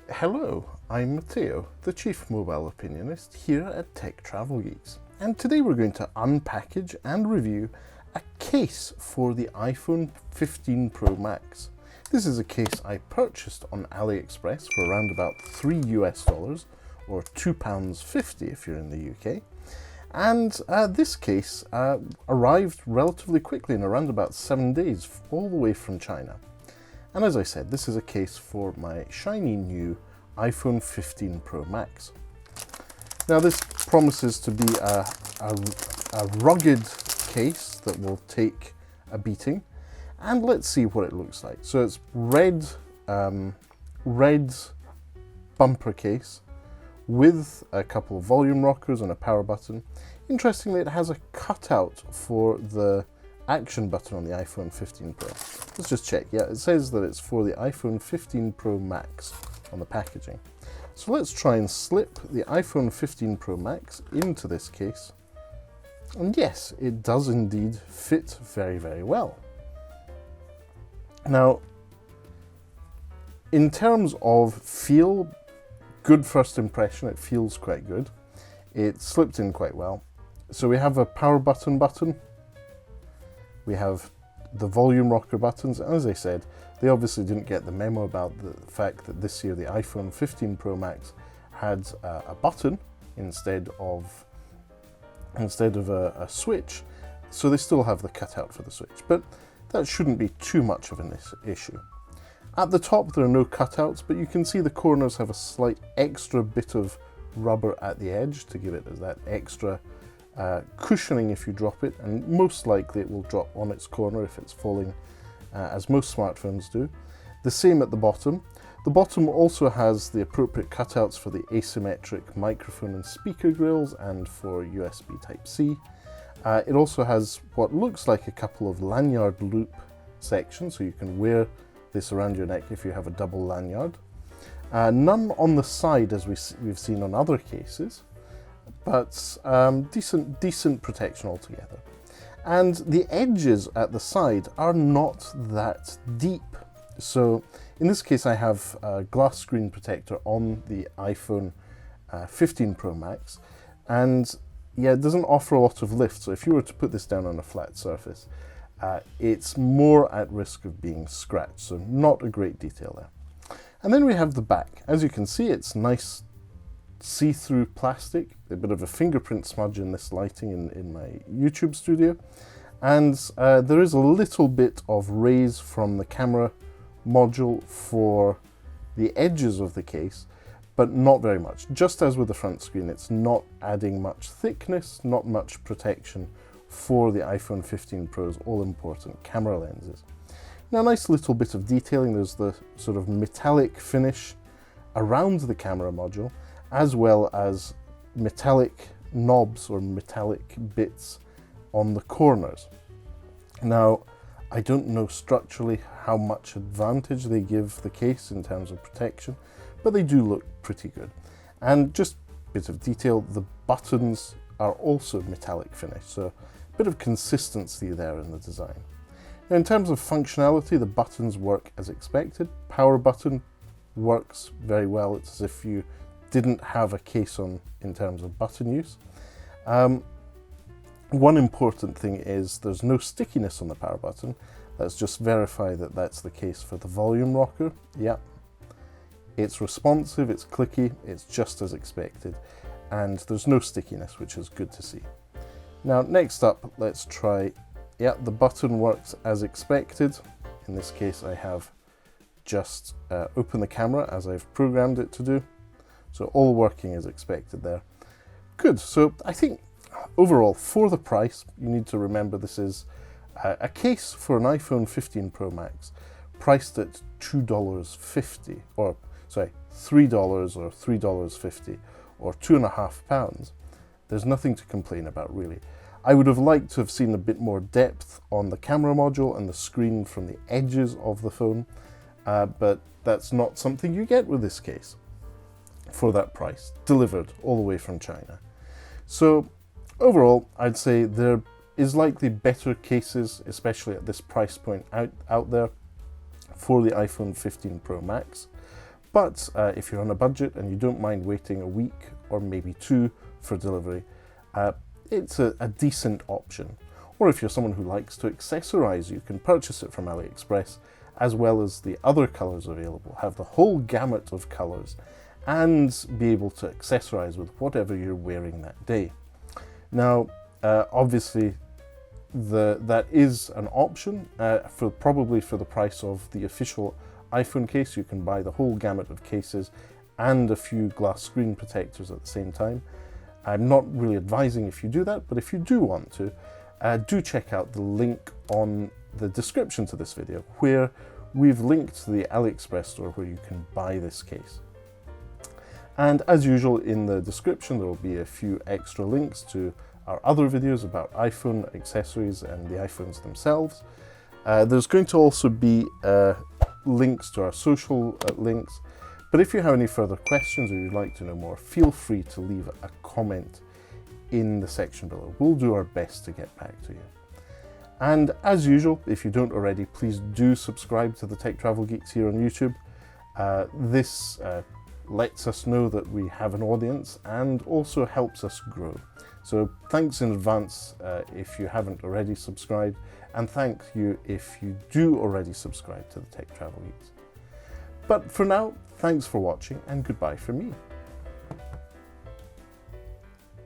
Hello, I'm Matteo, the Chief Mobile Opinionist here at Tech Travel Geeks, and today we're going to unpackage and review a case for the iPhone 15 Pro Max. This is a case I purchased on AliExpress for around about $3 or £2.50 if you're in the UK. And this case arrived relatively quickly in around about 7 days, all the way from China. And as I said, this is a case for my shiny new iPhone 15 Pro Max. Now this promises to be a rugged case that will take a beating, and let's see what it looks like. So it's red bumper case with a couple of volume rockers and a power button. Interestingly, it has a cutout for the action button on the iPhone 15 Pro. Let's just check. Yeah, it says that it's for the iPhone 15 Pro Max on the packaging. So let's try and slip the iPhone 15 Pro Max into this case. And yes, it does indeed fit very, very well. Now, in terms of feel, good first impression, it feels quite good. It slipped in quite well. So we have a power button. We have the volume rocker buttons, and as I said, they obviously didn't get the memo about the fact that this year the iPhone 15 Pro Max had a button instead of a switch, so they still have the cutout for the switch, but that shouldn't be too much of an issue. At the top there are no cutouts, but you can see the corners have a slight extra bit of rubber at the edge to give it that extra cushioning if you drop it, and most likely it will drop on its corner if it's falling, as most smartphones do. The same at the bottom. The bottom also has the appropriate cutouts for the asymmetric microphone and speaker grills and for USB Type-C. It also has what looks like a couple of lanyard loop sections, so you can wear this around your neck if you have a double lanyard. None on the side as we've seen on other cases, but decent protection altogether. And the edges at the side are not that deep. So in this case I have a glass screen protector on the iPhone 15 Pro Max, and yeah, it doesn't offer a lot of lift, so if you were to put this down on a flat surface, it's more at risk of being scratched, so not a great detail there. And then we have the back. As you can see, it's nice see-through plastic, a bit of a fingerprint smudge in this lighting in my YouTube studio, and there is a little bit of rays from the camera module for the edges of the case, but not very much. Just as with the front screen, it's not adding much thickness, not much protection for the iPhone 15 Pro's all-important camera lenses. Now, a nice little bit of detailing. There's the sort of metallic finish around the camera module, as well as metallic knobs or metallic bits on the corners. Now, I don't know structurally how much advantage they give the case in terms of protection, but they do look pretty good. And just a bit of detail, the buttons are also metallic finish, so a bit of consistency there in the design. Now, in terms of functionality, the buttons work as expected. Power button works very well. It's as if you didn't have a case on in terms of button use. One important thing is there's no stickiness on the power button. Let's just verify that that's the case for the volume rocker. Yeah, it's responsive, it's clicky, it's just as expected, and there's no stickiness, which is good to see. Now, next up, let's try, yeah, the button works as expected. In this case, I have just open the camera as I've programmed it to do. So all working as expected there. Good, so I think overall, for the price, you need to remember this is a case for an iPhone 15 Pro Max priced at $2.50, or sorry, $3 or $3.50, or £2.50. There's nothing to complain about, really. I would have liked to have seen a bit more depth on the camera module and the screen from the edges of the phone, but that's not something you get with this case for that price, delivered all the way from China. So overall, I'd say there is likely better cases, especially at this price point out there, for the iPhone 15 Pro Max, But if you're on a budget and you don't mind waiting a week or maybe 2 for delivery, it's a decent option. Or if you're someone who likes to accessorize, you can purchase it from AliExpress, as well as the other colors available, have the whole gamut of colors, and be able to accessorize with whatever you're wearing that day. Now, obviously, that is an option probably for the price of the official iPhone case. You can buy the whole gamut of cases and a few glass screen protectors at the same time. I'm not really advising if you do that, but if you do want to, do check out the link on the description to this video, where we've linked to the AliExpress store where you can buy this case. And as usual, in the description there will be a few extra links to our other videos about iPhone accessories and the iPhones themselves. There's going to also be links to our social links. But if you have any further questions or you'd like to know more, feel free to leave a comment in the section below. We'll do our best to get back to you. And as usual, if you don't already, please do subscribe to the Tech Travel Geeks here on YouTube. This lets us know that we have an audience and also helps us grow. So thanks in advance if you haven't already subscribed, and thank you if you do already subscribe to the Tech Travel Geeks. But for now, thanks for watching and goodbye from me.